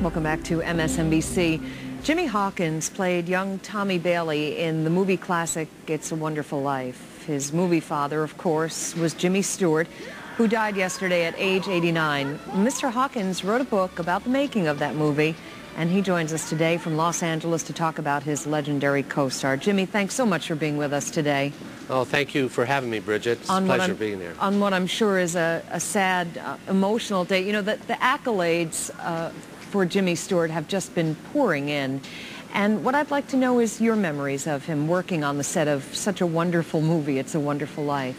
Welcome back to MSNBC. Jimmy Hawkins played young Tommy Bailey in the movie classic It's a Wonderful Life. His movie father, of course, was Jimmy Stewart, who died yesterday at age 89. Mr. Hawkins wrote a book about the making of that movie, and he joins us today from Los Angeles to talk about his legendary co-star. Jimmy, thanks so much for being with us today. Oh, thank you for having me, Bridget. It's a pleasure being here. On what I'm sure is a sad, emotional day. You know, the accolades for Jimmy Stewart have just been pouring in. And what I'd like to know is your memories of him working on the set of such a wonderful movie, It's a Wonderful Life.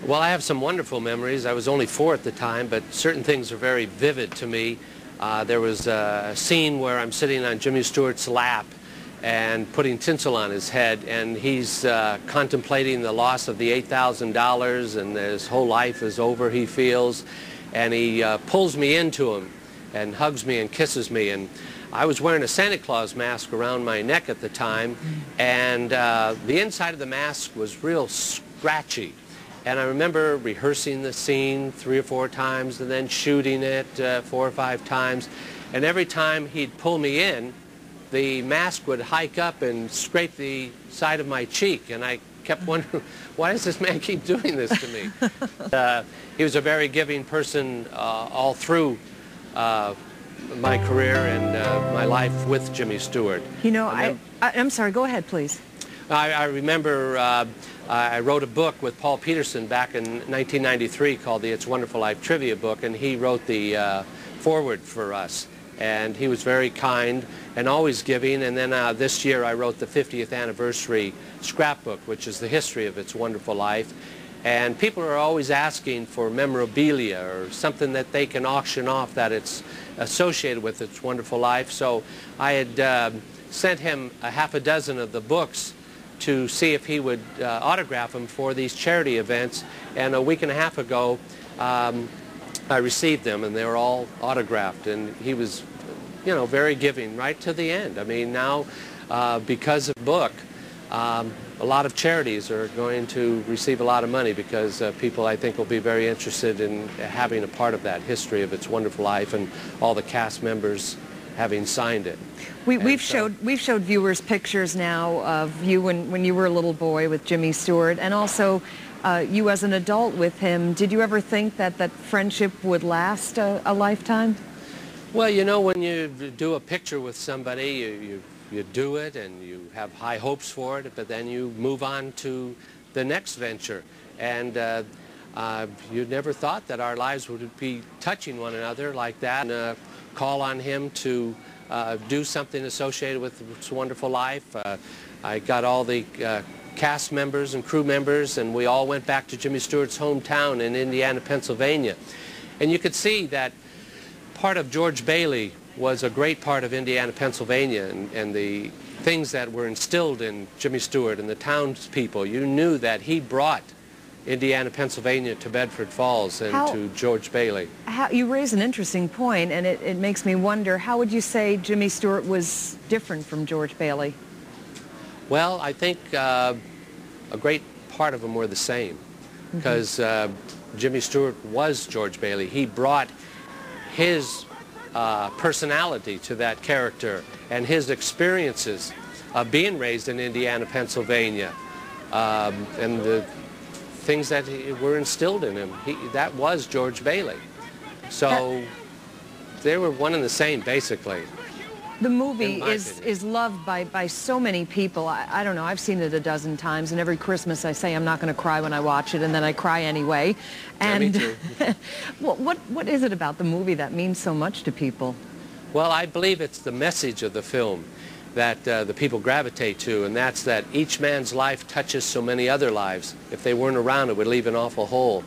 Well, I have some wonderful memories. I was only 4 at the time, but certain things are very vivid to me. There was a scene where I'm sitting on Jimmy Stewart's lap and putting tinsel on his head, and he's contemplating the loss of the $8,000, and his whole life is over, he feels, and he pulls me into him and hugs me and kisses me. And I was wearing a Santa Claus mask around my neck at the time, and the inside of the mask was real scratchy. And I remember rehearsing the scene 3 or 4 times and then shooting it 4 or 5 times. And every time he'd pull me in, the mask would hike up and scrape the side of my cheek. And I kept wondering, why does this man keep doing this to me? He was a very giving person all through my career and my life with Jimmy Stewart. You know, I'm sorry, go ahead, please. I remember I wrote a book with Paul Peterson back in 1993 called the It's a Wonderful Life Trivia book, and he wrote the foreword for us. And he was very kind and always giving. And then this year I wrote the 50th anniversary scrapbook, which is the history of It's a Wonderful Life. And people are always asking for memorabilia or something that they can auction off that it's associated with It's a Wonderful Life. So I had sent him a half a dozen of the books to see if he would autograph them for these charity events. And a week and a half ago, I received them, and they were all autographed. And he was, you know, very giving right to the end. I mean, now, because of the book, a lot of charities are going to receive a lot of money because people, I think, will be very interested in having a part of that history of It's a Wonderful Life and all the cast members having signed it. We've showed viewers pictures now of you when you were a little boy with Jimmy Stewart, and also you as an adult with him. Did you ever think that that friendship would last a lifetime? Well, you know, when you do a picture with somebody, you do it and you have high hopes for it, but then you move on to the next venture. And you never thought that our lives would be touching one another like that. And call on him to do something associated with It's a Wonderful Life. I got all the cast members and crew members, and we all went back to Jimmy Stewart's hometown in Indiana, Pennsylvania. And you could see that part of George Bailey was a great part of Indiana, Pennsylvania, and the things that were instilled in Jimmy Stewart and the townspeople. You knew that he brought Indiana, Pennsylvania to Bedford Falls and to George Bailey. You raise an interesting point, and it makes me wonder, how would you say Jimmy Stewart was different from George Bailey? Well, I think a great part of them were the same, because Jimmy Stewart was George Bailey. He brought his personality to that character and his experiences of being raised in Indiana, Pennsylvania, and the things that were instilled in him. That was George Bailey. So they were one and the same, basically. The movie is loved by so many people. I don't know, I've seen it a dozen times, and every Christmas I say I'm not going to cry when I watch it, and then I cry anyway. And yeah, me too. what is it about the movie that means so much to people? Well, I believe it's the message of the film that the people gravitate to, and that's that each man's life touches so many other lives. If they weren't around, it would leave an awful hole.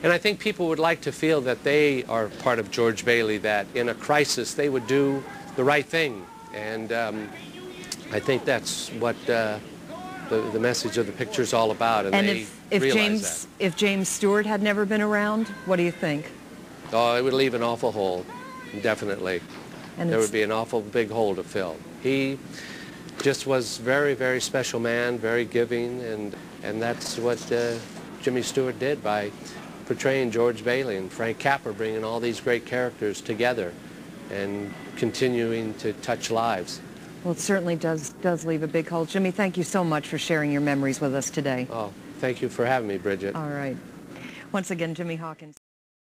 And I think people would like to feel that they are part of George Bailey, that in a crisis they would do the right thing. And I think that's what the message of the picture is all about, and they realize that. If James Stewart had never been around, what do you think? Oh, it would leave an awful hole, definitely. And there would be an awful big hole to fill. He just was very, very special man, very giving, and that's what Jimmy Stewart did by portraying George Bailey and Frank Capra, bringing all these great characters together and continuing to touch lives. Well, it certainly does leave a big hole. Jimmy, thank you so much for sharing your memories with us today. Oh, thank you for having me, Bridget. All right. Once again, Jimmy Hawkins.